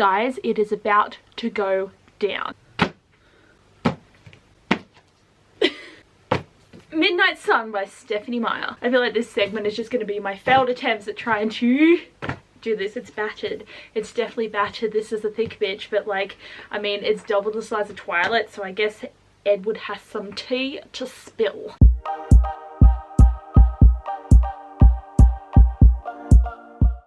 guys, it is about to go down. Midnight Sun by Stephanie Meyer. I feel like this segment is just going to be my failed attempts at trying to do this. It's battered. It's definitely battered. This is a thick bitch, but like, I mean, it's double the size of Twilight, so I guess Edward has some tea to spill.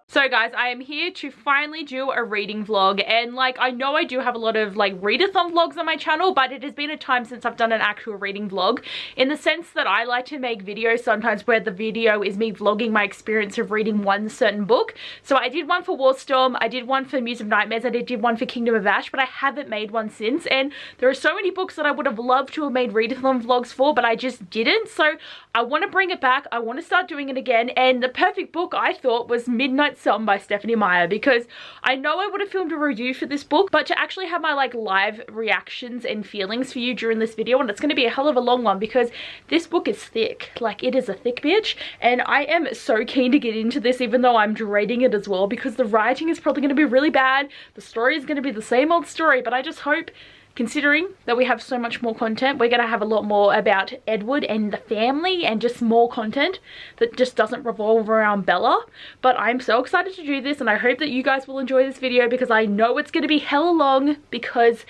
So guys, I am here to finally do a reading vlog, and like, I know I do have a lot of like readathon vlogs on my channel, but it has been a time since I've done an actual reading vlog, in the sense that I like to make videos sometimes where the video is me vlogging my experience of reading one certain book. So I did one for Warstorm, I did one for Muse of Nightmares, I did one for Kingdom of Ash, but I haven't made one since, and there are so many books that I would have loved to have made readathon vlogs for, but I just didn't. So I want to bring it back, I want to start doing it again, and the perfect book I thought was Midnight Sun by Stephanie Meyer, because I know I would have filmed a review for this book, but to actually have my like live reactions and feelings for you during this video, and it's going to be a hell of a long one because this book is thick. Like, it is a thick bitch, and I am so keen to get into this, even though I'm dreading it as well, because the writing is probably going to be really bad, the story is going to be the same old story, but I just hope, considering that we have so much more content, we're going to have a lot more about Edward and the family, and just more content that just doesn't revolve around Bella. But I'm so excited to do this, and I hope that you guys will enjoy this video, because I know it's going to be hella long, because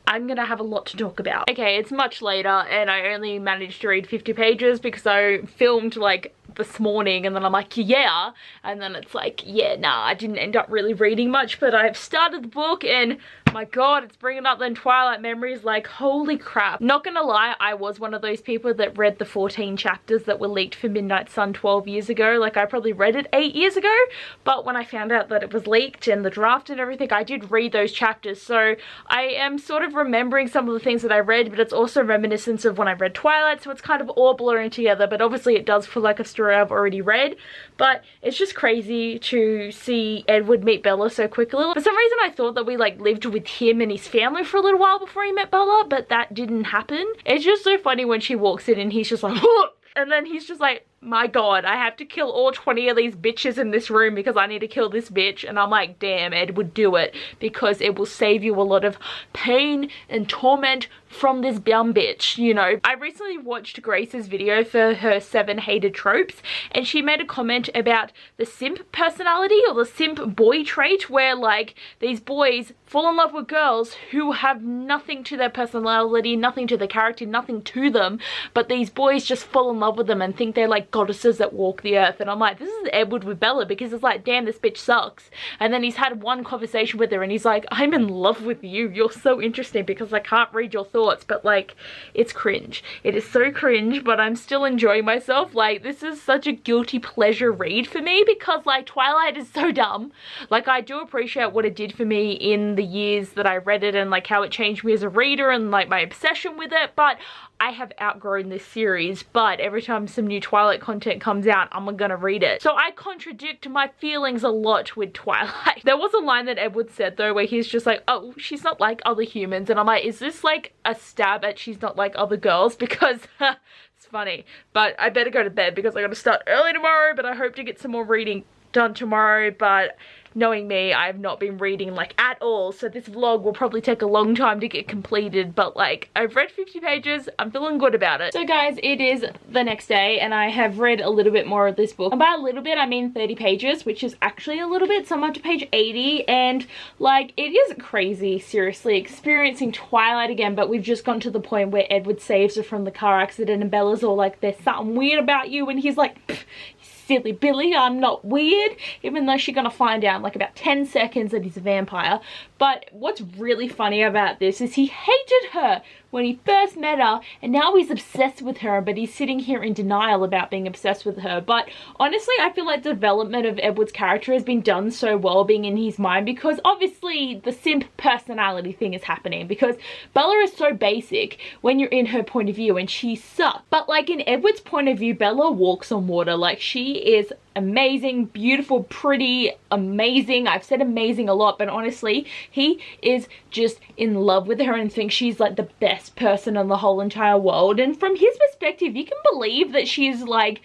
I'm gonna have a lot to talk about. Okay, it's much later, and I only managed to read 50 pages because I filmed like this morning, and then I'm like, yeah, and then it's like, yeah, nah, I didn't end up really reading much, but I've started the book, and my god, it's bringing up then Twilight memories. Like, holy crap. Not gonna lie, I was one of those people that read the 14 chapters that were leaked for Midnight Sun 12 years ago. Like, I probably read it 8 years ago, but when I found out that it was leaked and the draft and everything, I did read those chapters. So I am sort of remembering some of the things that I read, but it's also reminiscence of when I read Twilight, so it's kind of all blurring together. But obviously it does feel like a story I've already read. But it's just crazy to see Edward meet Bella so quickly. For some reason I thought that we like lived with him and his family for a little while before he met Bella, but that didn't happen. It's just so funny when she walks in and he's just like, what? And then he's just like, my god, I have to kill all 20 of these bitches in this room because I need to kill this bitch. And I'm like, damn, Edward, do it, because it will save you a lot of pain and torment from this dumb bitch, you know. I recently watched Grace's video for her 7 hated tropes, and she made a comment about the simp personality, or the simp boy trait, where like these boys fall in love with girls who have nothing to their personality, nothing to their character, nothing to them, but these boys just fall in love with them and think they're like goddesses that walk the earth. And I'm like, this is Edward with Bella, because it's like, damn, this bitch sucks. And then he's had one conversation with her and he's like, I'm in love with you, you're so interesting because I can't read your thoughts. But like, it's cringe. It is so cringe, but I'm still enjoying myself. Like, this is such a guilty pleasure read for me, because like Twilight is so dumb. Like, I do appreciate what it did for me in the years that I read it, and like how it changed me as a reader and like my obsession with it, but I have outgrown this series. But every time some new Twilight content comes out, I'm gonna read it. So I contradict my feelings a lot with Twilight. There was a line that Edward said though, where he's just like, oh, she's not like other humans, and I'm like, is this like a stab at she's not like other girls? Because it's funny. But I better go to bed because I gotta start early tomorrow, but I hope to get some more reading done tomorrow. But knowing me, I have not been reading like at all, so this vlog will probably take a long time to get completed, but like, I've read 50 pages, I'm feeling good about it. So guys, it is the next day and I have read a little bit more of this book. And by a little bit, I mean 30 pages, which is actually a little bit, so I'm up to page 80, and like, it is crazy, seriously, experiencing Twilight again, but we've just gotten to the point where Edward saves her from the car accident and Bella's all like, there's something weird about you, and he's like, silly Billy, I'm not weird, even though she's gonna find out in like about 10 seconds that he's a vampire. But what's really funny about this is he hated her when he first met her, and now he's obsessed with her, but he's sitting here in denial about being obsessed with her. But honestly, I feel like the development of Edward's character has been done so well, being in his mind, because obviously the simp personality thing is happening, because Bella is so basic when you're in her point of view, and she sucks. But like, in Edward's point of view, Bella walks on water. Like, she is amazing, beautiful, pretty, amazing. I've said amazing a lot, but honestly, he is just in love with her and thinks she's like the best person in the whole entire world. And from his perspective, you can believe that she's like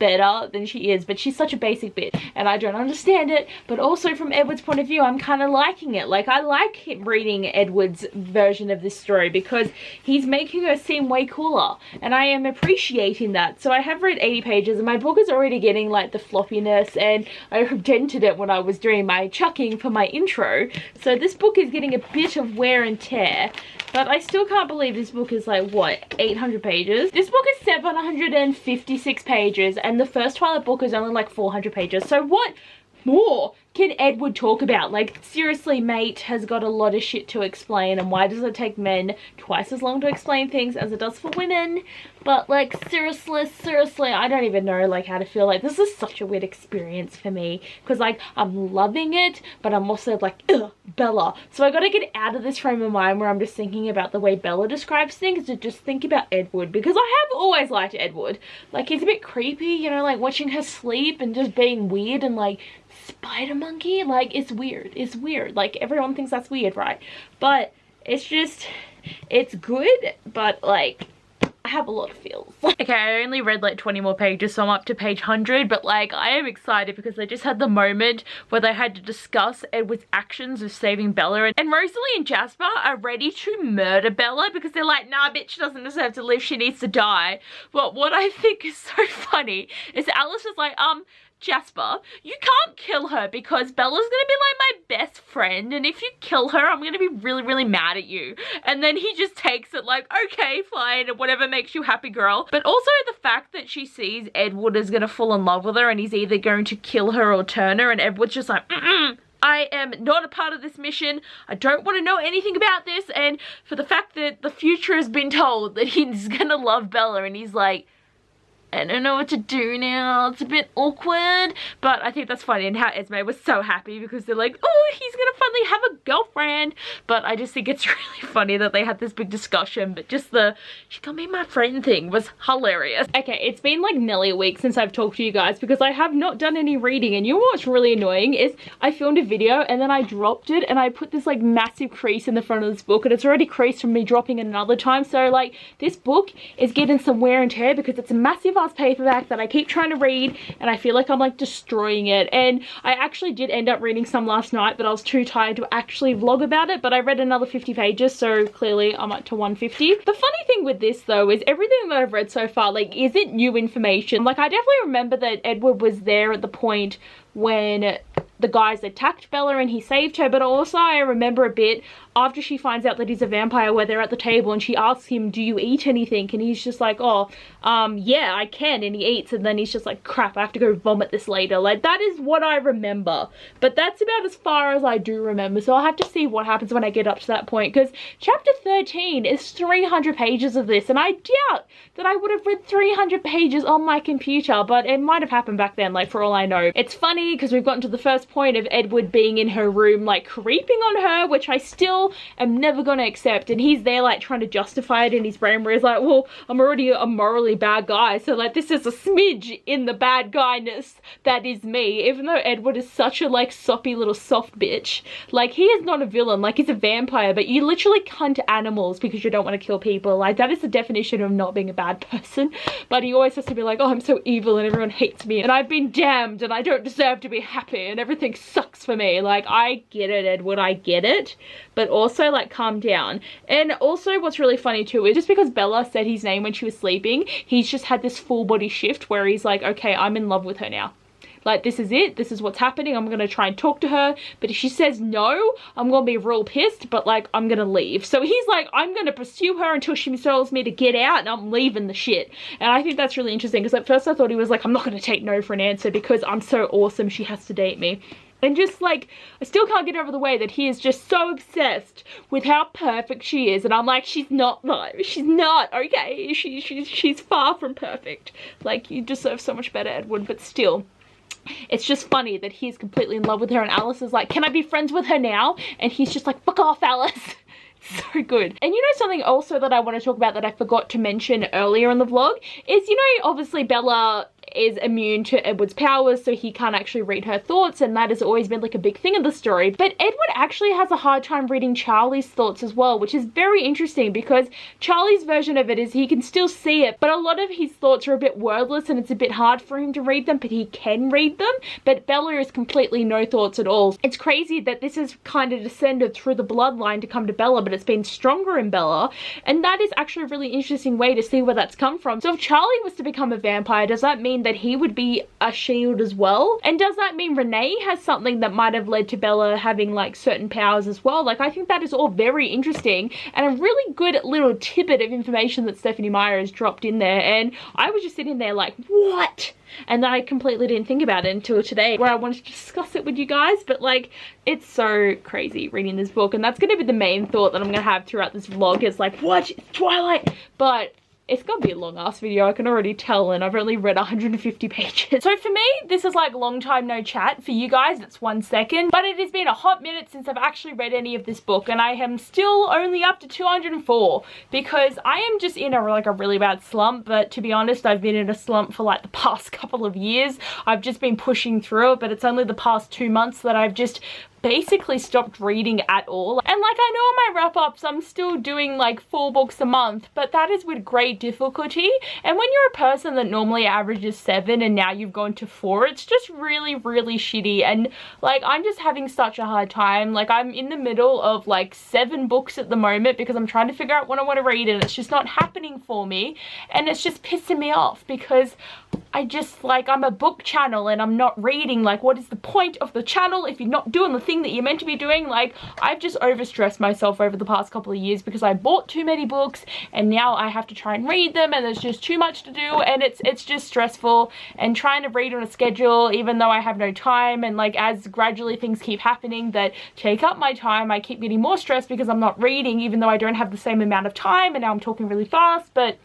better than she is, but she's such a basic bitch and I don't understand it. But also from Edward's point of view, I'm kind of liking it. Like, I like reading Edward's version of this story because he's making her seem way cooler and I am appreciating that. So I have read 80 pages and my book is already getting like the floppiness, and I dented it when I was doing my chucking for my intro. So this book is getting a bit of wear and tear, but I still can't believe this book is like, what, 800 pages? This book is 756 pages and the first Twilight book is only like 400 pages. So what more can Edward talk about? Like, seriously, mate has got a lot of shit to explain, and why does it take men twice as long to explain things as it does for women? But like, seriously, I don't even know like how to feel. Like, this is such a weird experience for me because like I'm loving it, but I'm also like, ugh, Bella. So I gotta get out of this frame of mind where I'm just thinking about the way Bella describes things to just think about Edward, because I have always liked Edward. Like, he's a bit creepy, you know, like watching her sleep and just being weird and like spider monkey. Like, it's weird. Like, everyone thinks that's weird, right? But it's just, it's good, but like, I have a lot of feels. Okay, I only read like 20 more pages, so I'm up to page 100, but like, I am excited because they just had the moment where they had to discuss Edward's actions of saving Bella, and Rosalie and Jasper are ready to murder Bella because they're like, nah, bitch, she doesn't deserve to live, she needs to die. But what I think is so funny is Alice is like, Jasper, you can't kill her because Bella's gonna be like my best friend, and if you kill her, I'm gonna be really mad at you. And then he just takes it like, okay, fine, whatever makes you happy, girl. But also the fact that she sees Edward is gonna fall in love with her and he's either going to kill her or turn her, and Edward's just like, I am not a part of this mission. I don't want to know anything about this. And for the fact that the future has been told that he's gonna love Bella, and he's like, I don't know what to do now, it's a bit awkward. But I think that's funny, and how Esme was so happy because they're like, oh, he's gonna finally have a girlfriend. But I just think it's really funny that they had this big discussion, but just the she can be my friend thing was hilarious. Okay, it's been like nearly a week since I've talked to you guys because I have not done any reading, and you know what's really annoying is I filmed a video and then I dropped it and I put this like massive crease in the front of this book, and it's already creased from me dropping it another time. So like, this book is getting some wear and tear because it's a massive paperback that I keep trying to read, and I feel like I'm like destroying it. And I actually did end up reading some last night, but I was too tired to actually vlog about it. But I read another 50 pages, so clearly I'm up to 150. The funny thing with this though is everything that I've read so far like isn't new information. Like, I definitely remember that Edward was there at the point when the guys attacked Bella and he saved her, but also I remember a bit after she finds out that he's a vampire where they're at the table and she asks him, do you eat anything? And he's just like, oh, yeah, I can. And he eats, and then he's just like, crap, I have to go vomit this later. Like, that is what I remember, but that's about as far as I do remember. So I'll have to see what happens when I get up to that point, because chapter 13 is 300 pages of this, and I doubt that I would have read 300 pages on my computer, but it might have happened back then, like, for all I know. It's funny because we've gotten to the first point of Edward being in her room, like creeping on her, which I still am never gonna accept, and he's there like trying to justify it in his brain where he's like, well, I'm already a morally bad guy, so like this is a smidge in the bad guyness that is me. Even though Edward is such a like soppy little soft bitch, like he is not a villain, like he's a vampire, but you literally cunt animals because you don't want to kill people. Like, that is the definition of not being a bad person. But he always has to be like, oh, I'm so evil and everyone hates me and I've been damned and I don't deserve to be happy and everything sucks for me. Like, I get it, Edward, I get it, but also like, calm down. And also what's really funny too is just because Bella said his name when she was sleeping, he's just had this full body shift where he's like, okay, I'm in love with her now. Like, this is it, this is what's happening, I'm gonna try and talk to her, but if she says no, I'm gonna be real pissed, but like, I'm gonna leave. So he's like, I'm gonna pursue her until she tells me to get out and I'm leaving the shit. And I think that's really interesting because at first I thought he was like, I'm not gonna take no for an answer because I'm so awesome, she has to date me. And just like, I still can't get over the way that he is just so obsessed with how perfect she is. And I'm like, she's not though. She's not, okay? She's far from perfect. Like, you deserve so much better, Edward, but still. It's just funny that he's completely in love with her and Alice is like, can I be friends with her now? And he's just like, fuck off, Alice. So good. And you know something also that I want to talk about that I forgot to mention earlier in the vlog is, you know, obviously Bella is immune to Edward's powers, so he can't actually read her thoughts, and that has always been like a big thing in the story. But Edward actually has a hard time reading Charlie's thoughts as well, which is very interesting because Charlie's version of it is he can still see it, but a lot of his thoughts are a bit wordless and it's a bit hard for him to read them, but he can read them. But Bella is completely no thoughts at all. It's crazy that this has kind of descended through the bloodline to come to Bella, but it's been stronger in Bella, and that is actually a really interesting way to see where that's come from. So if Charlie was to become a vampire, does that mean that he would be a shield as well? And does that mean Renee has something that might have led to Bella having like certain powers as well? Like, I think that is all very interesting and a really good little tidbit of information that Stephenie Meyer has dropped in there, and I was just sitting there like, what? And then I completely didn't think about it until today, where I wanted to discuss it with you guys. But like, it's so crazy reading this book, and that's going to be the main thought that I'm going to have throughout this vlog, is like, what? It's Twilight! But it's gonna be a long ass video, I can already tell, and I've only read 150 pages. So for me, this is like long time no chat. For you guys, it's 1 second. But it has been a hot minute since I've actually read any of this book, and I am still only up to 204 because I am just in a really bad slump. But to be honest, I've been in a slump for like the past couple of years. I've just been pushing through it, but it's only the past 2 months that I've just basically stopped reading at all. And like, I know in my wrap-ups I'm still doing like 4 books a month, but that is with great difficulty. And when you're a person that normally averages 7 and now you've gone to 4, it's just really shitty. And like, I'm just having such a hard time. Like, I'm in the middle of like 7 books at the moment because I'm trying to figure out what I want to read, and it's just not happening for me, and it's just pissing me off because I just, like, I'm a book channel and I'm not reading. Like, what is the point of the channel if you're not doing the thing that you're meant to be doing? Like, I've just overstressed myself over the past couple of years because I bought too many books and now I have to try and read them, and there's just too much to do, and it's just stressful. And trying to read on a schedule even though I have no time, and like, as gradually things keep happening that take up my time, I keep getting more stressed because I'm not reading even though I don't have the same amount of time. And now I'm talking really fast, but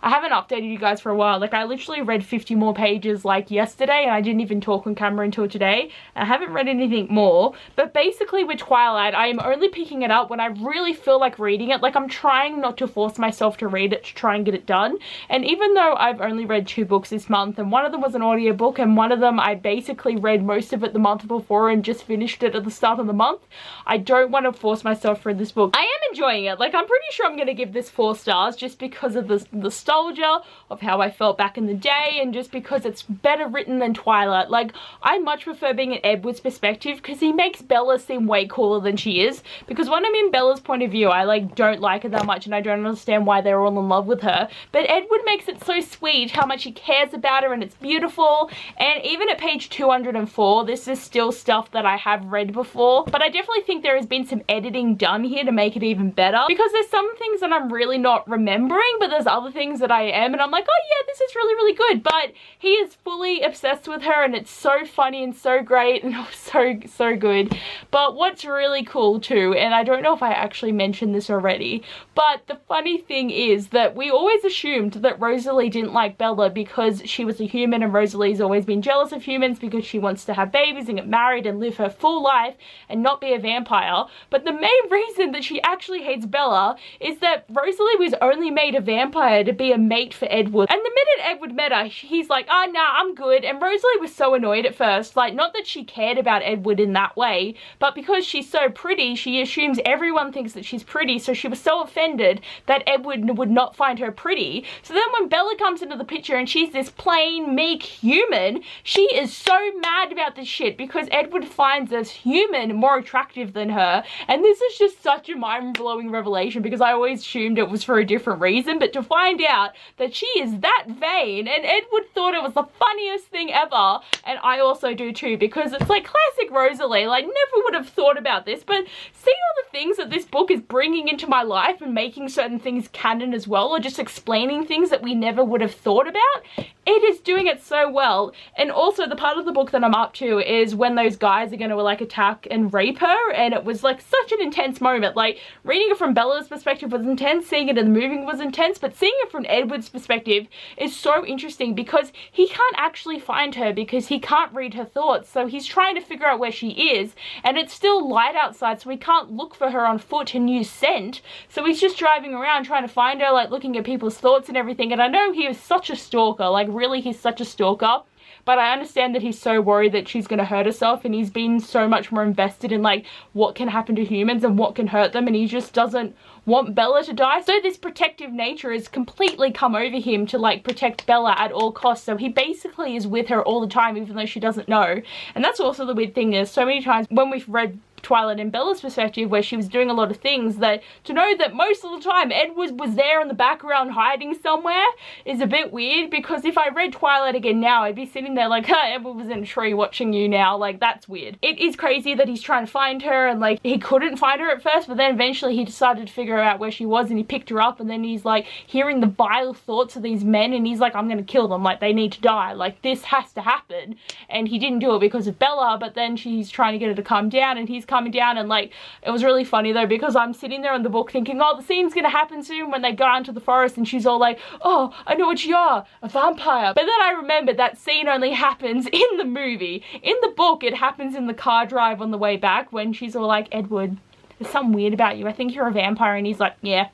I haven't updated you guys for a while. Like, I literally read 50 more pages like yesterday, and I didn't even talk on camera until today. I haven't read anything more. But basically with Twilight, I am only picking it up when I really feel like reading it. Like, I'm trying not to force myself to read it to try and get it done. And even though I've only read 2 books this month, and one of them was an audiobook, and one of them I basically read most of it the month before and just finished it at the start of the month, I don't want to force myself to read this book. I am enjoying it. Like, I'm pretty sure I'm going to give this 4 stars just because of the nostalgia of how I felt back in the day, and just because it's better written than Twilight. Like, I much prefer being in Edward's perspective because he makes Bella seem way cooler than she is. Because when I'm in Bella's point of view, I like don't like her that much and I don't understand why they're all in love with her. But Edward makes it so sweet how much he cares about her, and it's beautiful. And even at page 204, this is still stuff that I have read before, but I definitely think there has been some editing done here to make it even better, because there's some things that I'm really not remembering, but there's other things that I am, and I'm like, oh yeah, this is really good. But he is fully obsessed with her, and it's so funny and so great and so good. But what's really cool too, and I don't know if I actually mentioned this already, but the funny thing is that we always assumed that Rosalie didn't like Bella because she was a human, and Rosalie's always been jealous of humans because she wants to have babies and get married and live her full life and not be a vampire. But the main reason that she actually hates Bella is that Rosalie was only made a vampire to be a mate for Edward. And the minute Edward met her, he's like, oh nah, I'm good. And Rosalie was so annoyed at first. Like, not that she cared about Edward in that way, but because she's so pretty, she assumes everyone thinks that she's pretty, so she was so offended that Edward would not find her pretty. So then when Bella comes into the picture and she's this plain, meek human, she is so mad about this shit because Edward finds this human more attractive than her. And this is just such a mind-blowing revelation because I always assumed it was for a different reason, but to find out that she is that vain, and Edward thought it was the funniest thing ever, and I also do too, because it's like classic Rosalie. Like, never would have thought about this, but see all the things that this book is bringing into my life and making certain things canon as well, or just explaining things that we never would have thought about. It is doing it so well. And also the part of the book that I'm up to is when those guys are going to like attack and rape her, and it was like such an intense moment. Like, reading it from Bella's perspective was intense, seeing it in the movie was intense, but seeing it from Edward's perspective is so interesting because he can't actually find her because he can't read her thoughts. So he's trying to figure out where she is, and it's still light outside, so we can't look for her on foot and use scent. So he's just driving around trying to find her, like looking at people's thoughts and everything. And I know he is such a stalker, like really he's such a stalker. But I understand that he's so worried that she's going to hurt herself, and he's been so much more invested in like what can happen to humans and what can hurt them, and he just doesn't want Bella to die. So this protective nature has completely come over him to like protect Bella at all costs. So he basically is with her all the time, even though she doesn't know. And that's also the weird thing, is so many times when we've read Twilight in Bella's perspective, where she was doing a lot of things, that to know that most of the time Edward was there in the background hiding somewhere is a bit weird, because if I read Twilight again now, I'd be sitting there like, huh, Edward was in a tree watching you now. Like, that's weird. It is crazy that he's trying to find her, and like he couldn't find her at first, but then eventually he decided to figure out where she was, and he picked her up, and then he's like hearing the vile thoughts of these men, and he's like, I'm gonna kill them, like they need to die, like this has to happen. And he didn't do it because of Bella, but then she's trying to get her to calm down, and he's coming down. And like it was really funny though, because I'm sitting there in the book thinking, oh, the scene's gonna happen soon when they go out into the forest, and she's all like, oh, I know what you are, a vampire. But then I remembered that scene only happens in the movie. In the book it happens in the car drive on the way back, when she's all like, Edward, there's something weird about you, I think you're a vampire. And he's like, yeah,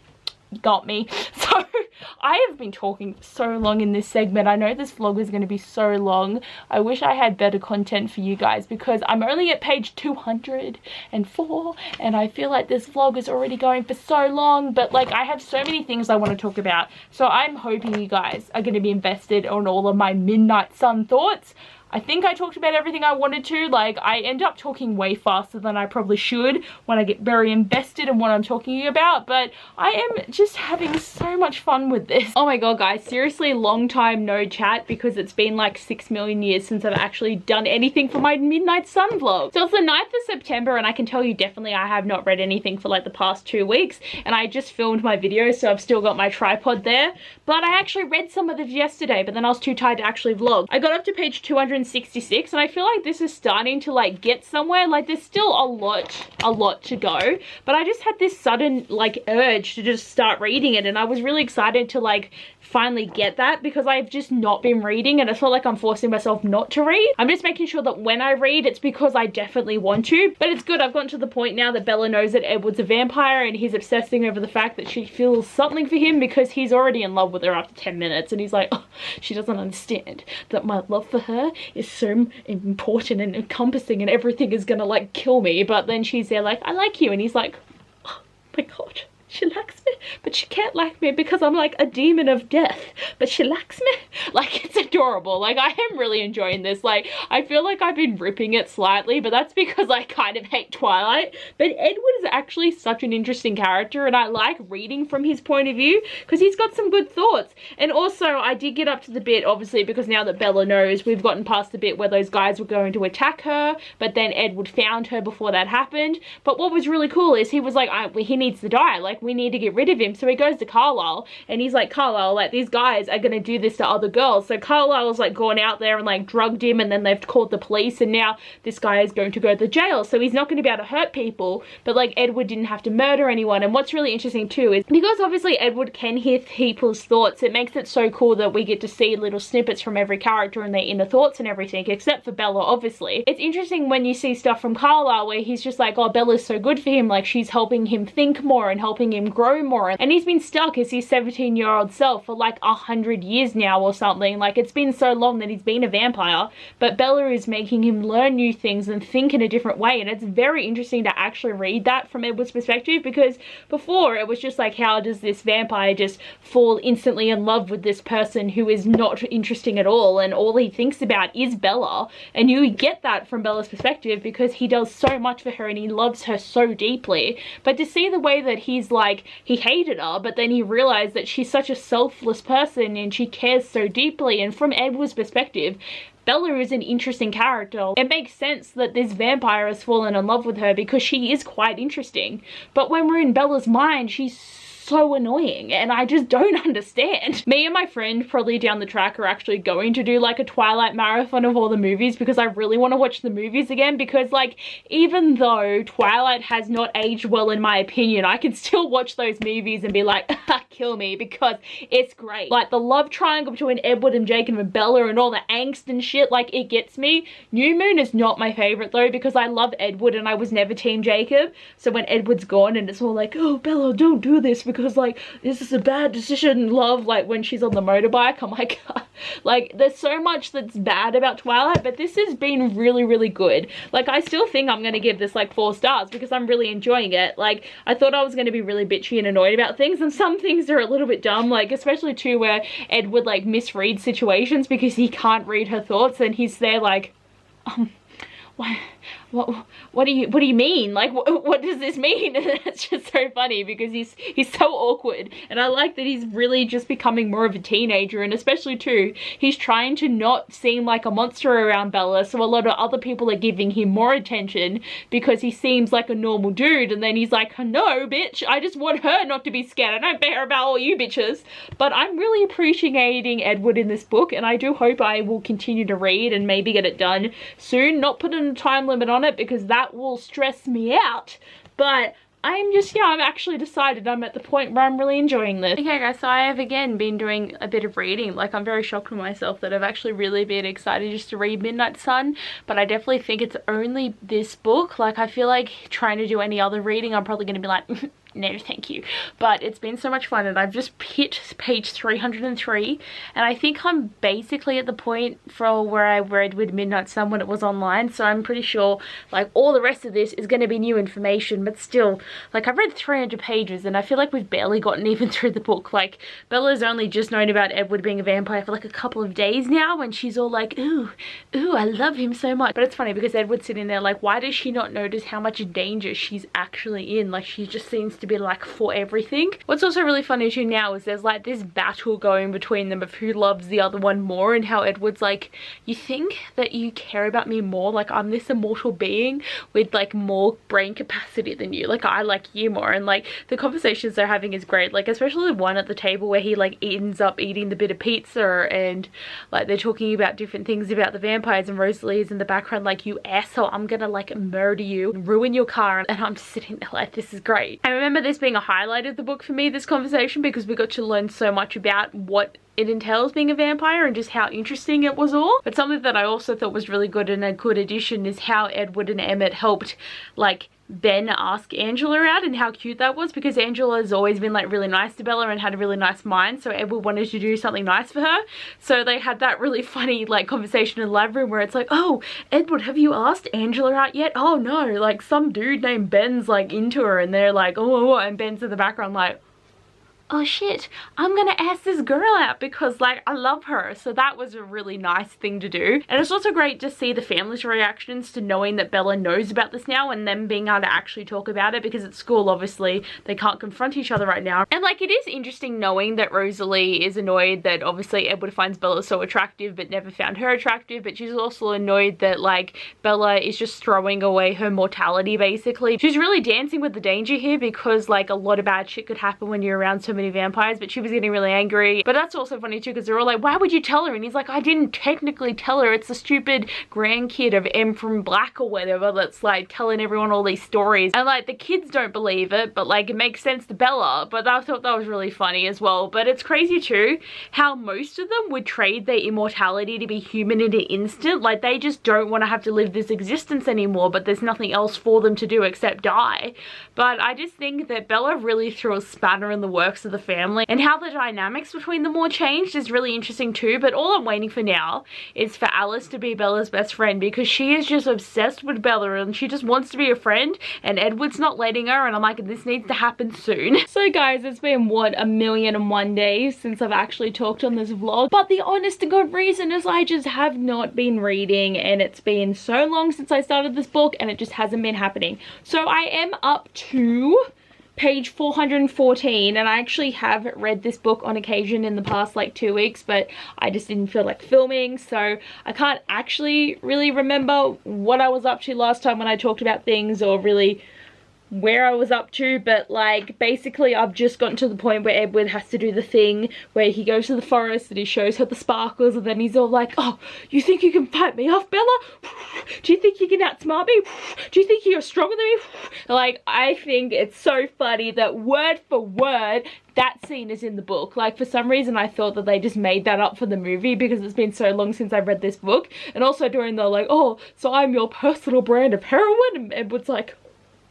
you got me. So I have been talking so long in this segment. I know this vlog is going to be so long. I wish I had better content for you guys, because I'm only at page 204 and I feel like this vlog is already going for so long, but like I have so many things I want to talk about. So I'm hoping you guys are going to be invested on all of my Midnight Sun thoughts. I think I talked about everything I wanted to. Like, I end up talking way faster than I probably should when I get very invested in what I'm talking about, but I am just having so much fun with this. Oh my god, guys, seriously, long time no chat, because it's been like 6 million years since I've actually done anything for my Midnight Sun vlog. So it's the 9th of September, and I can tell you definitely I have not read anything for like the past 2 weeks, and I just filmed my video, so I've still got my tripod there. But I actually read some of this yesterday, but then I was too tired to actually vlog. I got up to page 266, and I feel like this is starting to like get somewhere. Like, there's still a lot to go, but I just had this sudden like urge to just start reading it, and I was really excited to like finally get that, because I've just not been reading, and I feel like I'm forcing myself not to read. I'm just making sure that when I read, it's because I definitely want to. But it's good, I've gotten to the point now that Bella knows that Edward's a vampire, and he's obsessing over the fact that she feels something for him, because he's already in love with her after 10 minutes, and he's like, oh, she doesn't understand that my love for her is so important and encompassing, and everything is gonna like kill me. But then she's there like, I like you, and he's like, oh my god, she likes me, but she can't like me because I'm like a demon of death, but she likes me. Like, it's adorable. Like, I am really enjoying this. Like, I feel like I've been ripping it slightly, but that's because I kind of hate Twilight. But Edward is actually such an interesting character, and I like reading from his point of view because he's got some good thoughts. And also, I did get up to the bit, obviously, because now that Bella knows, we've gotten past the bit where those guys were going to attack her, but then Edward found her before that happened. But what was really cool is he was like, he needs to die. Like, we need to get rid of him. So he goes to Carlisle, and he's like, Carlisle, like, these guys are gonna do this to other girls. So Carlisle's like gone out there and like drugged him, and then they've called the police, and now this guy is going to go to jail. So he's not going to be able to hurt people, but like Edward didn't have to murder anyone. And what's really interesting too is because obviously Edward can hear people's thoughts, it makes it so cool that we get to see little snippets from every character and their inner thoughts and everything, except for Bella, obviously. It's interesting when you see stuff from Carlisle where he's just like, oh, Bella's so good for him, like she's helping him think more and helping him grow more, and he's been stuck as his 17-year-old self for like 100 years now or something. Like, it's been so long that he's been a vampire, but Bella is making him learn new things and think in a different way. And it's very interesting to actually read that from Edward's perspective, because before it was just like, how does this vampire just fall instantly in love with this person who is not interesting at all, and all he thinks about is Bella. And you get that from Bella's perspective because he does so much for her and he loves her so deeply. But to see the way that he's like, he hated her, but then he realized that she's such a selfless person and she cares so deeply. And from Edward's perspective, Bella is an interesting character. It makes sense that this vampire has fallen in love with her because she is quite interesting. But when we're in Bella's mind, she's so annoying, and I just don't understand. Me and my friend probably down the track are actually going to do like a Twilight marathon of all the movies, because I really want to watch the movies again, because like, even though Twilight has not aged well in my opinion, I can still watch those movies and be like, kill me, because it's great. Like the love triangle between Edward and Jacob and Bella and all the angst and shit, like it gets me. New Moon is not my favorite though, because I love Edward and I was never team Jacob. So when Edward's gone and it's all like, oh Bella, don't do this because like this is a bad decision, love, like when she's on the motorbike, I'm like like there's so much that's bad about Twilight, but this has been really, really good. Like I still think I'm gonna give this like 4 stars because I'm really enjoying it. Like I thought I was gonna be really bitchy and annoyed about things, and some things are a little bit dumb, like especially too where Edward like misreads situations because he can't read her thoughts, and he's there like what do you mean? Like, what does this mean? And it's just so funny because he's so awkward, and I like that he's really just becoming more of a teenager, and especially too, he's trying to not seem like a monster around Bella, so a lot of other people are giving him more attention because he seems like a normal dude, and then he's like, no bitch, I just want her not to be scared, I don't care about all you bitches. But I'm really appreciating Edward in this book, and I do hope I will continue to read and maybe get it done soon, not putting a time limit on it because that will stress me out, but I'm just, yeah, I'm actually decided I'm at the point where I'm really enjoying this. Okay guys, so I have again been doing a bit of reading. Like I'm very shocked with myself that I've actually really been excited just to read Midnight Sun, but I definitely think it's only this book. Like I feel like trying to do any other reading, I'm probably going to be like, no thank you. But it's been so much fun, and I've just hit page 303, and I think I'm basically at the point for where I read with Midnight Sun when it was online, so I'm pretty sure like all the rest of this is going to be new information. But still, like I've read 300 pages and I feel like we've barely gotten even through the book. Like Bella's only just known about Edward being a vampire for like a couple of days now, and she's all like, ooh I love him so much. But it's funny because Edward's sitting there like, why does she not notice how much danger she's actually in? Like she just seems to be like for everything. What's also really funny too now is there's like this battle going between them of who loves the other one more, and how Edward's like, you think that you care about me more? Like I'm this immortal being with like more brain capacity than you, like I like you more. And like the conversations they're having is great, like especially the one at the table where he like ends up eating the bit of pizza, and like they're talking about different things about the vampires, and Rosalie's in the background like, you asshole, I'm gonna like murder you, ruin your car. And I'm just sitting there like, this is great. I remember this being a highlight of the book for me, this conversation, because we got to learn so much about what it entails being a vampire and just how interesting it was all. But something that I also thought was really good and a good addition is how Edward and Emmett helped like Ben ask Angela out, and how cute that was, because Angela has always been like really nice to Bella and had a really nice mind, so Edward wanted to do something nice for her. So they had that really funny like conversation in the lab room where it's like, oh Edward, have you asked Angela out yet? Oh no, like some dude named Ben's like into her, and they're like, oh, and Ben's in the background like, oh shit, I'm gonna ask this girl out because like I love her. So that was a really nice thing to do. And it's also great to see the family's reactions to knowing that Bella knows about this now, and them being able to actually talk about it, because at school obviously they can't confront each other right now. And like it is interesting knowing that Rosalie is annoyed that obviously Edward finds Bella so attractive but never found her attractive, but she's also annoyed that like Bella is just throwing away her mortality basically. She's really dancing with the danger here, because like a lot of bad shit could happen when you're around so many vampires, but she was getting really angry. But that's also funny too, because they're all like, why would you tell her? And he's like, I didn't technically tell her, it's the stupid grandkid of M from Black or whatever that's like telling everyone all these stories. And like the kids don't believe it, but like it makes sense to Bella. But I thought that was really funny as well. But it's crazy too how most of them would trade their immortality to be human in an instant. Like they just don't want to have to live this existence anymore, but there's nothing else for them to do except die. But I just think that Bella really threw a spanner in the works of the family, and how the dynamics between them all changed is really interesting too. But all I'm waiting for now is for Alice to be Bella's best friend, because she is just obsessed with Bella and she just wants to be a friend, and Edward's not letting her, and I'm like, this needs to happen soon. So guys, it's been what, 1,000,001 days since I've actually talked on this vlog, but the honest to god reason is I just have not been reading, and it's been so long since I started this book and it just hasn't been happening. So I am up to page 414, and I actually have read this book on occasion in the past like 2 weeks, but I just didn't feel like filming, so I can't actually really remember what I was up to last time when I talked about things, or really where I was up to, but like basically I've just gotten to the point where Edward has to do the thing where he goes to the forest and he shows her the sparkles, and then he's all like, oh, you think you can fight me off, Bella? Do you think you can outsmart me? Do you think you're stronger than me? Like, I think it's so funny that word for word that scene is in the book. Like, for some reason I thought that they just made that up for the movie because it's been so long since I've read this book. And also during the like, oh, so I'm your personal brand of heroine, and Edward's like,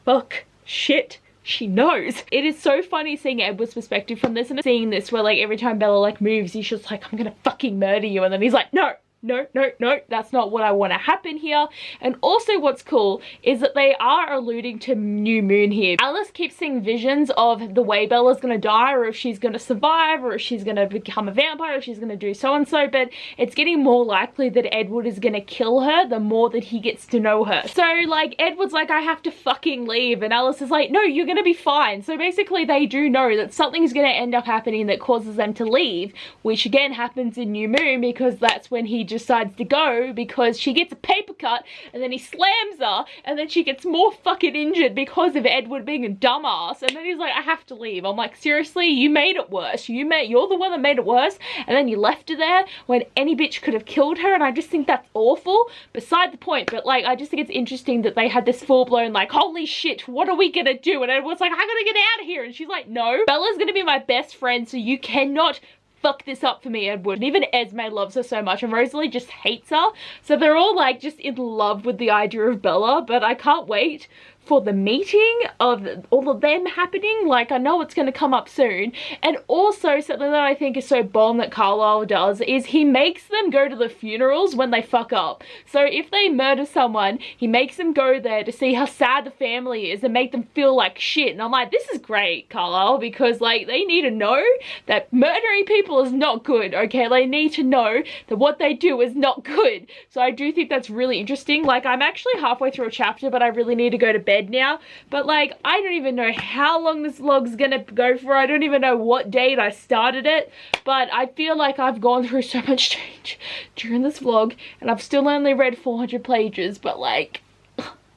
fuck, shit, she knows. It is so funny seeing Edward's perspective from this, and seeing this where like every time Bella like moves, he's just like, I'm gonna fucking murder you, and then he's like, no, no, no, no, that's not what I want to happen here. And also what's cool is that they are alluding to New Moon here. Alice keeps seeing visions of the way Bella's gonna die, or if she's gonna survive, or if she's gonna become a vampire, or if she's gonna do so and so, but it's getting more likely that Edward is gonna kill her the more that he gets to know her. So like Edward's like, I have to fucking leave, and Alice is like, no, you're gonna be fine. So basically they do know that something's gonna end up happening that causes them to leave, which again happens in New Moon because that's when he decides to go, because she gets a paper cut and then he slams her, and then she gets more fucking injured because of Edward being a dumbass, and then he's like, I have to leave. I'm like, seriously, you made it worse. You're the one that made it worse, and then you left her there when any bitch could have killed her, and I just think that's awful. Beside the point, but like I just think it's interesting that they had this full-blown like, holy shit, what are we gonna do? And Edward's like, I gotta get out of here, and she's like, no, Bella's gonna be my best friend, so you cannot fuck this up for me, Edward. And even Esme loves her so much, and Rosalie just hates her. So they're all like just in love with the idea of Bella, but I can't wait for the meeting of all of them happening. Like, I know it's going to come up soon. And also something that I think is so bomb that Carlisle does is he makes them go to the funerals when they fuck up. So if they murder someone, he makes them go there to see how sad the family is and make them feel like shit. And I'm like, this is great, Carlisle, because like they need to know that murdering people is not good, okay? They need to know that what they do is not good. So I do think that's really interesting. Like, I'm actually halfway through a chapter, but I really need to go to bed now. But like, I don't even know how long this vlog's gonna go for. I don't even know what date I started it, but I feel like I've gone through so much change during this vlog, and I've still only read 400 pages, but like,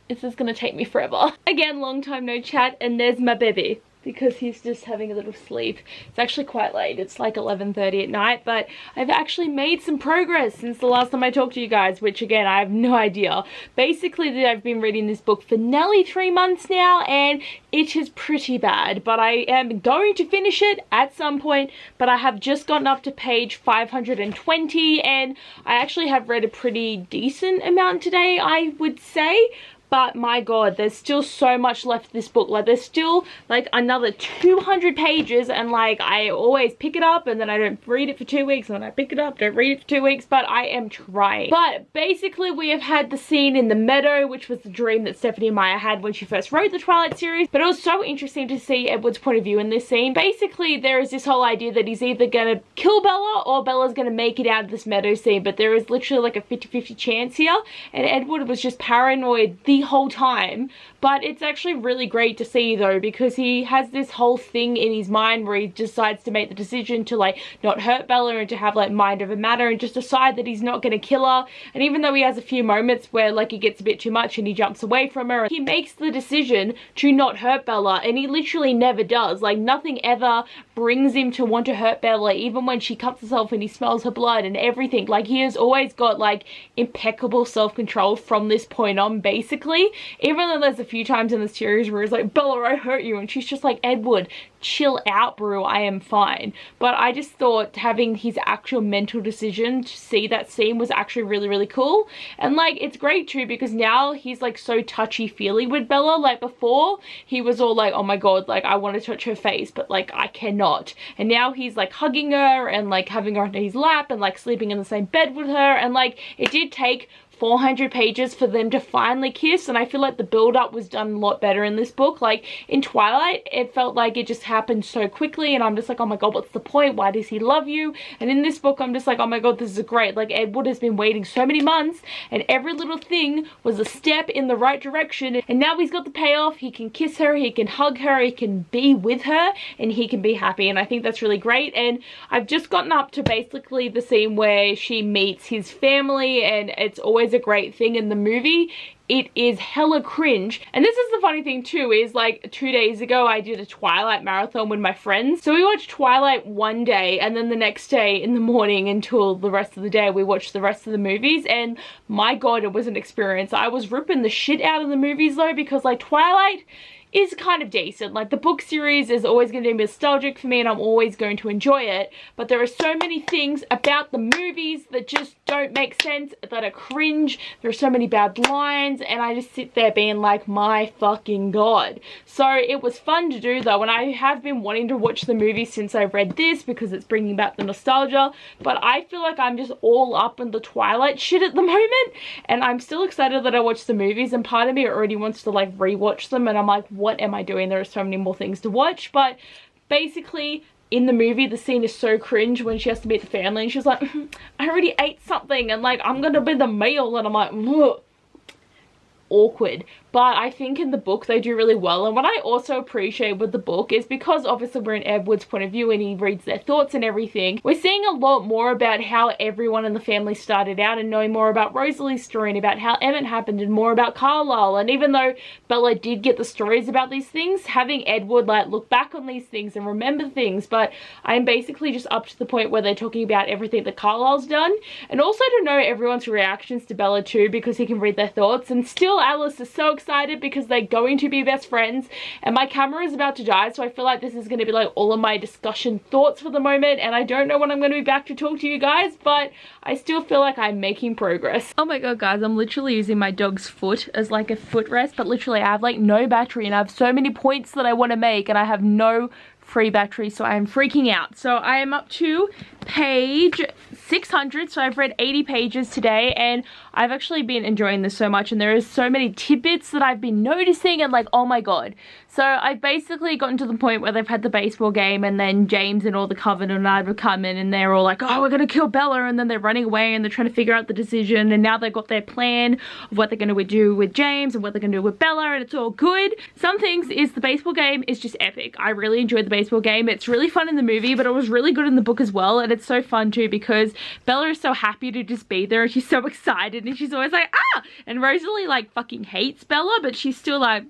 this is gonna take me forever. Again, long time no chat, and there's my baby, because he's just having a little sleep. It's actually quite late. It's like 11:30 at night, but I've actually made some progress since the last time I talked to you guys, which again, I have no idea. Basically, I've been reading this book for nearly 3 months now, and it is pretty bad, but I am going to finish it at some point. But I have just gotten up to page 520, and I actually have read a pretty decent amount today, I would say. But my god, there's still so much left of this book. Like, there's still like another 200 pages, and like I always pick it up and then I don't read it for 2 weeks, and then I pick it up, don't read it for 2 weeks, but I am trying. But basically we have had the scene in the meadow, which was the dream that Stephanie Meyer had when she first wrote the Twilight series. But it was so interesting to see Edward's point of view in this scene. Basically there is this whole idea that he's either gonna kill Bella or Bella's gonna make it out of this meadow scene, but there is literally like a 50-50 chance here, and Edward was just paranoid the whole time. But it's actually really great to see though, because he has this whole thing in his mind where he decides to make the decision to like not hurt Bella and to have like mind over matter and just decide that he's not going to kill her. And even though he has a few moments where like it gets a bit too much and he jumps away from her, he makes the decision to not hurt Bella, and he literally never does. Like, nothing ever brings him to want to hurt Bella, even when she cuts herself and he smells her blood and everything. Like, he has always got like impeccable self-control from this point on, basically. Even though there's a few times in the series where he's like, Bella, I hurt you, and she's just like, Edward, chill out, bro, I am fine. But I just thought having his actual mental decision to see that scene was actually really, really cool. And like, it's great too, because now he's like so touchy-feely with Bella. Like, before he was all like, oh my god, like I want to touch her face, but like I cannot. And now he's like hugging her and like having her on his lap and like sleeping in the same bed with her. And like, it did take 400 pages for them to finally kiss, and I feel like the build-up was done a lot better in this book. Like, in Twilight, it felt like it just happened so quickly, and I'm just like, oh my god, what's the point? Why does he love you? And in this book, I'm just like, oh my god, this is great. Like, Edward has been waiting so many months, and every little thing was a step in the right direction, and now he's got the payoff. He can kiss her, he can hug her, he can be with her, and he can be happy, and I think that's really great. And I've just gotten up to basically the scene where she meets his family, and it's always always a great thing. In the movie, it is hella cringe. And this is the funny thing too, is like 2 days ago I did a Twilight marathon with my friends. So we watched Twilight one day, and then the next day in the morning until the rest of the day we watched the rest of the movies, and my god, it was an experience. I was ripping the shit out of the movies though, because like Twilight is kind of decent. Like the book series is always going to be nostalgic for me and I'm always going to enjoy it, but there are so many things about the movies that just don't make sense, that are cringe. There are so many bad lines, and I just sit there being like, my fucking god. So it was fun to do though, and I have been wanting to watch the movie since I read this because it's bringing back the nostalgia, but I feel like I'm just all up in the Twilight shit at the moment, and I'm still excited that I watched the movies, and part of me already wants to like rewatch them, and I'm like, what am I doing? There are so many more things to watch. But basically in the movie the scene is so cringe when she has to meet the family and she's like, I already ate something and like I'm gonna be the meal, and I'm like, ugh. Awkward. But I think in the book they do really well, and what I also appreciate with the book is because obviously we're in Edward's point of view and he reads their thoughts and everything, we're seeing a lot more about how everyone in the family started out, and knowing more about Rosalie's story and about how Emmett happened, and more about Carlisle. And even though Bella did get the stories about these things, having Edward like look back on these things and remember things, but I'm basically just up to the point where they're talking about everything that Carlisle's done, and also to know everyone's reactions to Bella too, because he can read their thoughts. And still Alice is so excited because they're going to be best friends, and my camera is about to die, so I feel like this is going to be like all of my discussion thoughts for the moment, and I don't know when I'm going to be back to talk to you guys, but I still feel like I'm making progress. Oh my god guys, I'm literally using my dog's foot as like a footrest, but literally I have like no battery and I have so many points that I want to make and I have no free battery, so I am freaking out. So I am up to page 600, so I've read 80 pages today, and I've actually been enjoying this so much, and there is so many tidbits that I've been noticing, and like, oh my god. So I've basically gotten to the point where they've had the baseball game, and then James and all the Covenant and I would come in, and they're all like, oh, we're gonna kill Bella, and then they're running away and they're trying to figure out the decision, and now they've got their plan of what they're gonna do with James and what they're gonna do with Bella, and it's all good. Some things is the baseball game is just epic. I really enjoyed the baseball game. It's really fun in the movie, but it was really good in the book as well, and it's so fun too because Bella is so happy to just be there, and she's so excited, and she's always like, ah! And Rosalie like fucking hates Bella, but she's still like,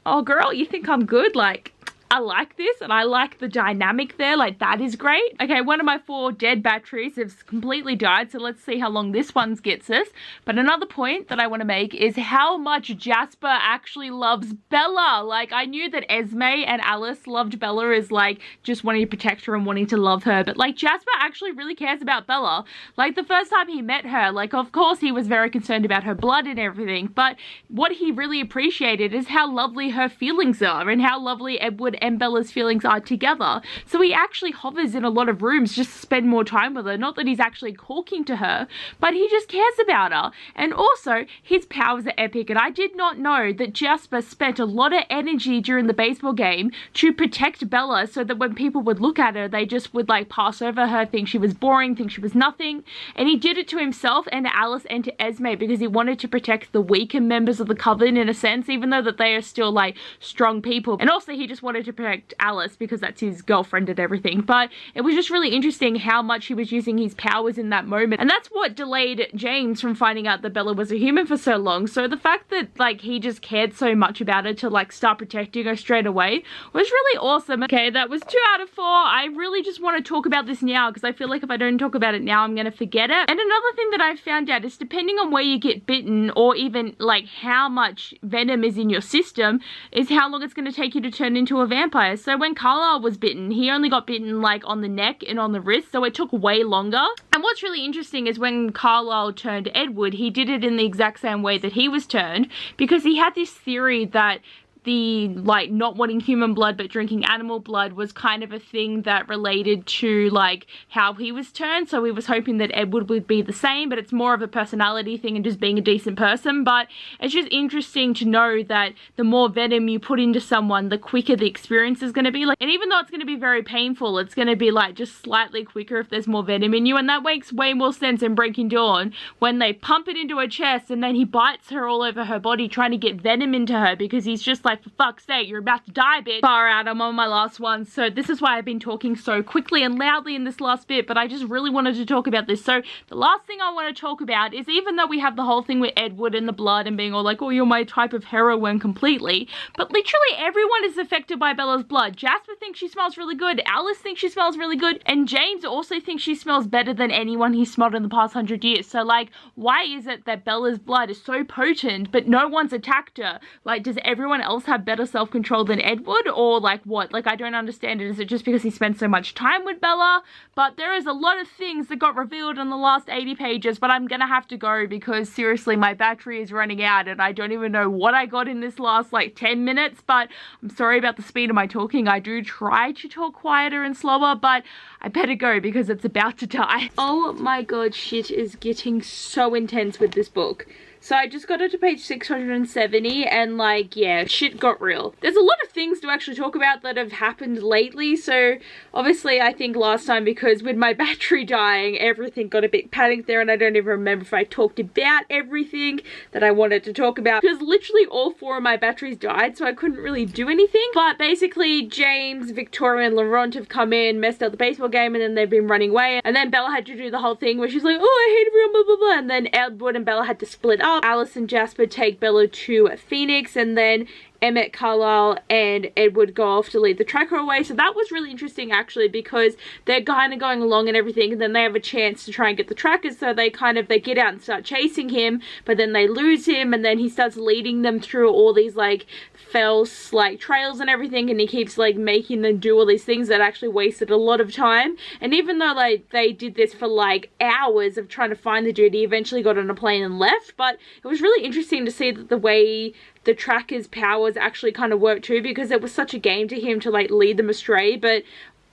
oh girl, you think I'm good? Like, I like this, and I like the dynamic there. Like, that is great. Okay, one of my 4 dead batteries has completely died, so let's see how long this one gets us. But another point that I want to make is how much Jasper actually loves Bella. Like, I knew that Esme and Alice loved Bella as like just wanting to protect her and wanting to love her, but like Jasper actually really cares about Bella. Like the first time he met her, like of course he was very concerned about her blood and everything, but what he really appreciated is how lovely her feelings are and how lovely Edward and Bella's feelings are together. So he actually hovers in a lot of rooms just to spend more time with her. Not that he's actually talking to her, but he just cares about her. And also, his powers are epic, and I did not know that Jasper spent a lot of energy during the baseball game to protect Bella, so that when people would look at her, they just would like pass over her, think she was boring, think she was nothing. And he did it to himself and to Alice and to Esme because he wanted to protect the weaker members of the Coven in a sense, even though that they are still like strong people. And also he just wanted to protect Alice because that's his girlfriend and everything. But it was just really interesting how much he was using his powers in that moment, and that's what delayed James from finding out that Bella was a human for so long. So the fact that like he just cared so much about her to like start protecting her straight away was really awesome. Okay, that was 2 out of 4. I really just want to talk about this now because I feel like if I don't talk about it now I'm gonna forget it. And another thing that I've found out is depending on where you get bitten, or even like how much venom is in your system, is how long it's going to take you to turn into a vampire. So when Carlisle was bitten, he only got bitten like on the neck and on the wrist, so it took way longer. And what's really interesting is when Carlisle turned Edward, he did it in the exact same way that he was turned, because he had this theory that the like not wanting human blood but drinking animal blood was kind of a thing that related to like how he was turned. So he was hoping that Edward would be the same, but it's more of a personality thing and just being a decent person. But it's just interesting to know that the more venom you put into someone, the quicker the experience is going to be. Like, and even though it's going to be very painful, it's going to be like just slightly quicker if there's more venom in you. And that makes way more sense in Breaking Dawn when they pump it into her chest and then he bites her all over her body trying to get venom into her, because he's just like like, for fuck's sake, you're about to die, bitch. Far out, I'm on my last one. So this is why I've been talking so quickly and loudly in this last bit, but I just really wanted to talk about this. So the last thing I want to talk about is, even though we have the whole thing with Edward and the blood and being all like, oh, you're my type of heroine completely, but literally everyone is affected by Bella's blood. Jasper thinks she smells really good, Alice thinks she smells really good, and James also thinks she smells better than anyone he's smelled in the past 100 years. So like, why is it that Bella's blood is so potent but no one's attacked her? Like, does everyone else have better self-control than Edward, or like what? Like, I don't understand it. Is it just because he spent so much time with Bella? But there is a lot of things that got revealed in the last 80 pages, but I'm gonna have to go because seriously my battery is running out and I don't even know what I got in this last like 10 minutes, but I'm sorry about the speed of my talking. I do try to talk quieter and slower, but I better go because it's about to die. Oh my god, shit is getting so intense with this book. So I just got it to page 670 and like, yeah, shit got real. There's a lot of things to actually talk about that have happened lately. So obviously I think last time, because with my battery dying, everything got a bit panicked there and I don't even remember if I talked about everything that I wanted to talk about, because literally all 4 of my batteries died, so I couldn't really do anything. But basically James, Victoria and Laurent have come in, messed up the baseball game, and then they've been running away. And then Bella had to do the whole thing where she's like, oh, I hate everyone, blah, blah, blah. And then Edward and Bella had to split up. Alice and Jasper take Bella to Phoenix, and then Emmett, Carlisle and Edward go off to lead the tracker away. So that was really interesting actually, because they're kind of going along and everything, and then they have a chance to try and get the trackers. So they get out and start chasing him, but then they lose him, and then he starts leading them through all these like false like trails and everything, and he keeps like making them do all these things that actually wasted a lot of time. And even though like they did this for like hours of trying to find the dude, he eventually got on a plane and left. But it was really interesting to see that the way the tracker's powers actually kind of work too, because it was such a game to him to like lead them astray. But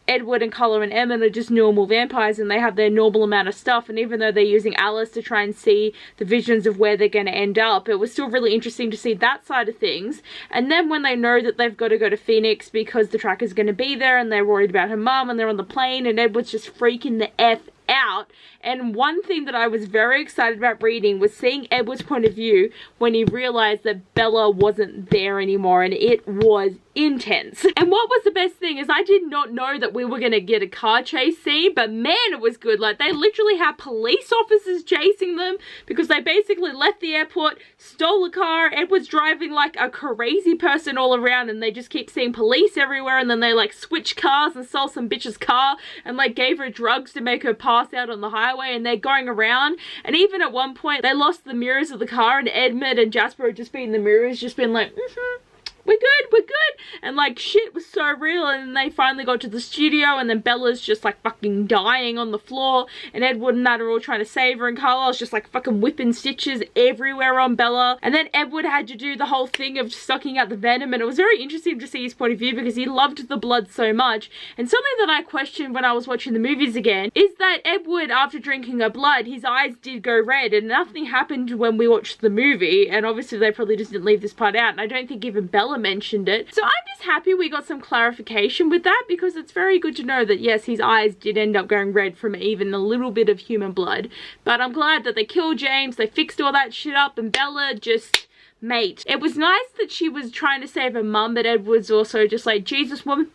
Edward and Carla and Emmett are just normal vampires and they have their normal amount of stuff, and even though they're using Alice to try and see the visions of where they're going to end up, it was still really interesting to see that side of things. And then when they know that they've got to go to Phoenix because the tracker's going to be there, and they're worried about her mum, and they're on the plane, and Edward's just freaking the F out. And one thing that I was very excited about reading was seeing Edward's point of view when he realized that Bella wasn't there anymore, and it was intense. And what was the best thing is I did not know that we were going to get a car chase scene, but man, it was good. Like, they literally had police officers chasing them because they basically left the airport, stole a car. Edward's driving like a crazy person all around, and they just keep seeing police everywhere, and then they like switch cars and stole some bitch's car and like gave her drugs to make her pass out on the highway, and they're going around. And even at one point they lost the mirrors of the car, and Emmett and Jasper had just been in the mirrors just been like, we're good, and like shit was so real. And then they finally got to the studio, and then Bella's just like fucking dying on the floor, and Edward and that are all trying to save her, and Carlisle's just like fucking whipping stitches everywhere on Bella. And then Edward had to do the whole thing of sucking out the venom, and it was very interesting to see his point of view because he loved the blood so much. And something that I questioned when I was watching the movies again is that Edward, after drinking her blood, his eyes did go red, and nothing happened when we watched the movie. And obviously they probably just didn't leave this part out, and I don't think even Bella mentioned it. So I'm just happy we got some clarification with that, because it's very good to know that yes, his eyes did end up going red from even a little bit of human blood. But I'm glad that they killed James, they fixed all that shit up, and Bella just, mate. It was nice that she was trying to save her mum, but Edward's also just like, Jesus, woman,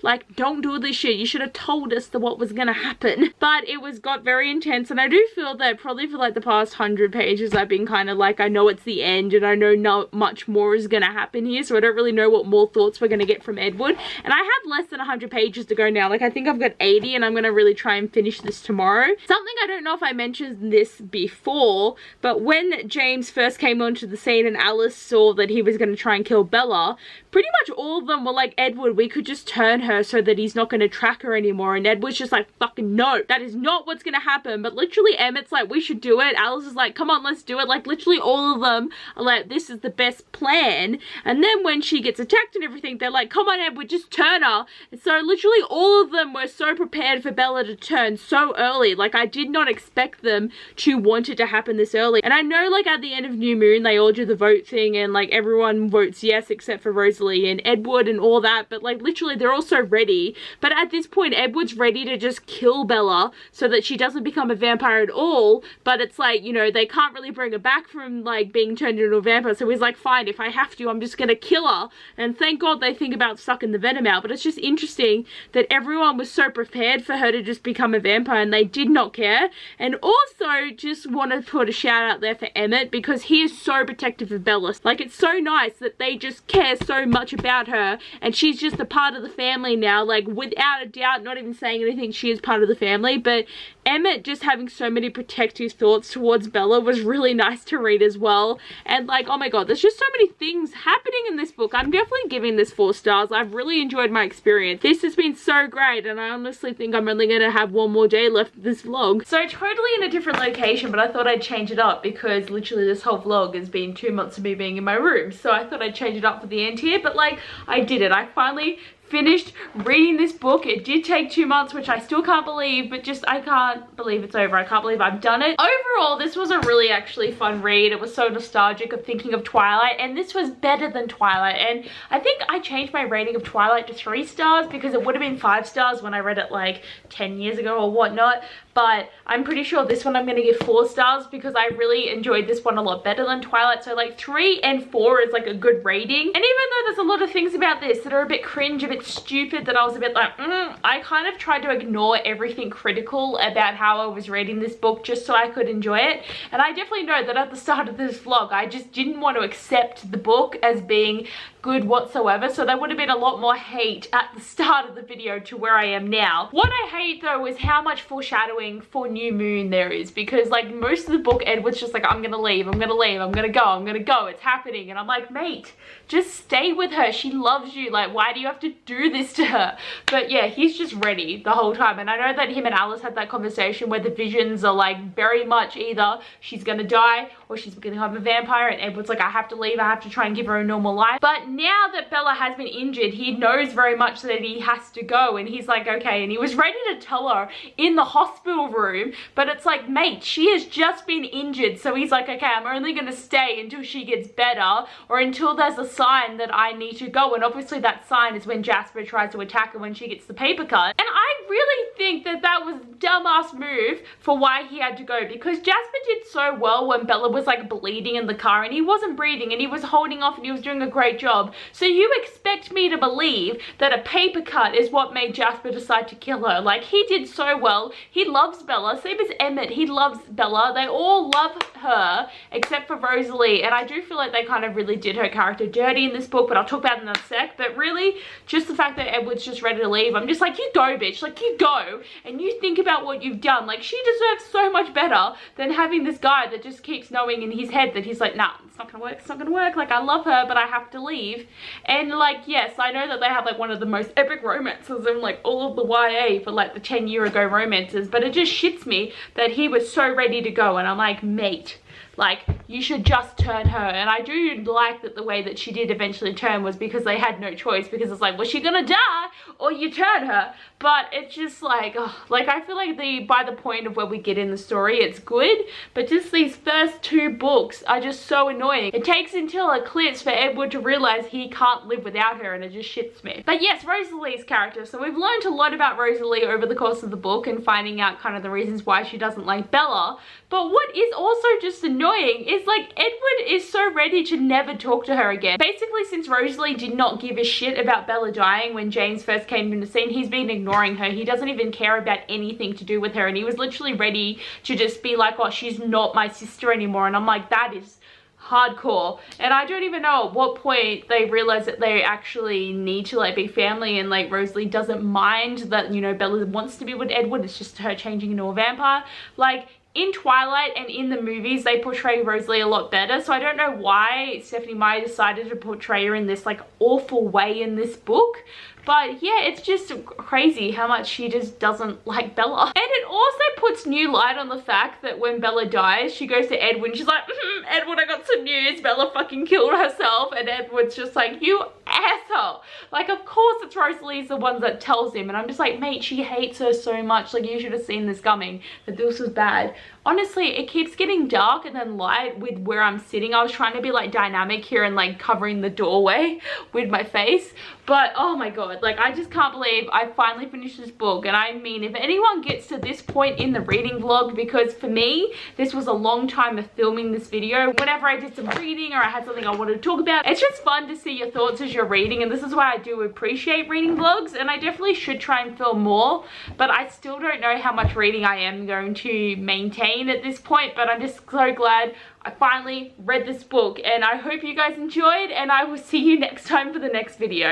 like, don't do this shit. You should have told us what was gonna happen. But it got very intense, and I do feel that probably for like the past 100 pages I've been kind of like, I know it's the end and I know not much more is gonna happen here, so I don't really know what more thoughts we're gonna get from Edward. And I have less than 100 pages to go now. Like, I think I've got 80, and I'm gonna really try and finish this tomorrow. Something I don't know if I mentioned this before, but when James first came onto the scene and Alice saw that he was gonna try and kill Bella, pretty much all of them were like, Edward, we could just turn her so that he's not going to track her anymore. And Edward's just like, fucking no, that is not what's going to happen. But literally Emmett's like, we should do it. Alice is like, come on, let's do it. Like, literally all of them are like, this is the best plan. And then when she gets attacked and everything, they're like, come on, Edward, just turn her. And so literally all of them were so prepared for Bella to turn so early. Like, I did not expect them to want it to happen this early. And I know, like, at the end of New Moon, they all do the vote thing, and like everyone votes yes except for Rose Rosalie and Edward and all that, but like literally they're all so ready. But at this point, Edward's ready to just kill Bella so that she doesn't become a vampire at all. But it's like, you know, they can't really bring her back from like being turned into a vampire. So he's like, fine, if I have to, I'm just gonna kill her. And thank God they think about sucking the venom out. But it's just interesting that everyone was so prepared for her to just become a vampire and they did not care. And also just want to put a shout out there for Emmett, because he is so protective of Bella. Like, it's so nice that they just care so much about her and she's just a part of the family now. Like, without a doubt, not even saying anything, she is part of the family. But Emmett just having so many protective thoughts towards Bella was really nice to read as well. And like, oh my god, there's just so many things happening in this book. I'm definitely giving this 4 stars. I've really enjoyed my experience. This has been so great, and I honestly think I'm only going to have one more day left of this vlog. So totally in a different location, but I thought I'd change it up because literally this whole vlog has been 2 months of me being in my room. So I thought I'd change it up for the end here, but like, I did it. I finally finished reading this book. It did take 2 months, which I still can't believe, but just I can't believe it's over. I can't believe I've done it. Overall, this was a really actually fun read. It was so nostalgic of thinking of Twilight, and this was better than Twilight. And I think I changed my rating of Twilight to 3 stars because it would have been 5 stars when I read it like 10 years ago or whatnot. But I'm pretty sure this one I'm going to give 4 stars because I really enjoyed this one a lot better than Twilight. So like 3 and 4 is like a good rating. And even though there's a lot of things about this that are a bit cringe, a bit stupid, that I was a bit like, I kind of tried to ignore everything critical about how I was reading this book just so I could enjoy it. And I definitely know that at the start of this vlog, I just didn't want to accept the book as being good whatsoever, so there would have been a lot more hate at the start of the video to where I am now. What I hate though is how much foreshadowing for New Moon there is, because like most of the book, Edward's just like, I'm gonna leave, I'm gonna leave, I'm gonna go, it's happening. And I'm like, mate, just stay with her, she loves you, like why do you have to do this to her? But yeah, he's just ready the whole time. And I know that him and Alice had that conversation where the visions are like very much either she's gonna die or she's gonna become a vampire, and Edward's like, I have to leave, I have to try and give her a normal life. But now that Bella has been injured, he knows very much that he has to go, and he's like, okay. And he was ready to tell her in the hospital room, but it's like, mate, she has just been injured. So he's like, okay, I'm only gonna stay until she gets better, or until there's a sign that I need to go. And obviously that sign is when Jasper tries to attack her when she gets the paper cut. And I really think that that was a dumbass move for why he had to go, because Jasper did so well when Bella was like bleeding in the car and he wasn't breathing and he was holding off and he was doing a great job. So you expect me to believe that a paper cut is what made Jasper decide to kill her? Like, he did so well. He loves Bella. Same as Emmett, he loves Bella. They all love her except for Rosalie, and I do feel like they kind of really did her character dirty in this book, but I'll talk about it in a sec. But really, just the fact that Edward's just ready to leave, I'm just like, you go, bitch. Like, you go and you think about what you've done. Like, she deserves so much better than having this guy that just keeps knowing in his head that he's like, nah, it's not gonna work, it's not gonna work. Like, I love her, but I have to leave. And like, yes, I know that they have like one of the most epic romances in like all of the YA for like the 10-year ago romances, but it just shits me that he was so ready to go. And I'm like, mate, like, you should just turn her. And I do like that the way that she did eventually turn was because they had no choice, because it's like, was she gonna die or you turn her? But it's just like, oh, like, I feel like by the point of where we get in the story, it's good, but just these first 2 books are just so annoying. It takes until Eclipse for Edward to realize he can't live without her, and it just shits me. But yes, Rosalie's character. So we've learned a lot about Rosalie over the course of the book and finding out kind of the reasons why she doesn't like Bella. But what is also just annoying is like, Edward is so ready to never talk to her again. Basically, since Rosalie did not give a shit about Bella dying when James first came into the scene, he's been ignoring her. He doesn't even care about anything to do with her, and he was literally ready to just be like, oh, she's not my sister anymore. And I'm like, that is hardcore. And I don't even know at what point they realize that they actually need to like be family, and like Rosalie doesn't mind that, you know, Bella wants to be with Edward. It's just her changing into a vampire. Like, in Twilight and in the movies, they portray Rosalie a lot better, so I don't know why Stephanie Meyer decided to portray her in this like awful way in this book. But yeah, it's just crazy how much she just doesn't like Bella. And it also puts new light on the fact that when Bella dies, she goes to Edward and she's like, Edward, I got some news, Bella fucking killed herself. And Edward's just like, you asshole. Like, of course it's Rosalie's the one that tells him, and I'm just like, mate, she hates her so much. Like, you should have seen this coming, that this was bad. honestly, it keeps getting dark and then light with where I'm sitting. I was trying to be like dynamic here and like covering the doorway with my face, but oh my god, like I just can't believe I finally finished this book. And I mean, if anyone gets to this point in the reading vlog, because for me this was a long time of filming this video, whenever I did some reading or I had something I wanted to talk about, it's just fun to see your thoughts as you're reading, and this is why I do appreciate reading vlogs. And I definitely should try and film more, but I still don't know how much reading I am going to maintain at this point. But I'm just so glad I finally read this book, and I hope you guys enjoyed, and I will see you next time for the next video.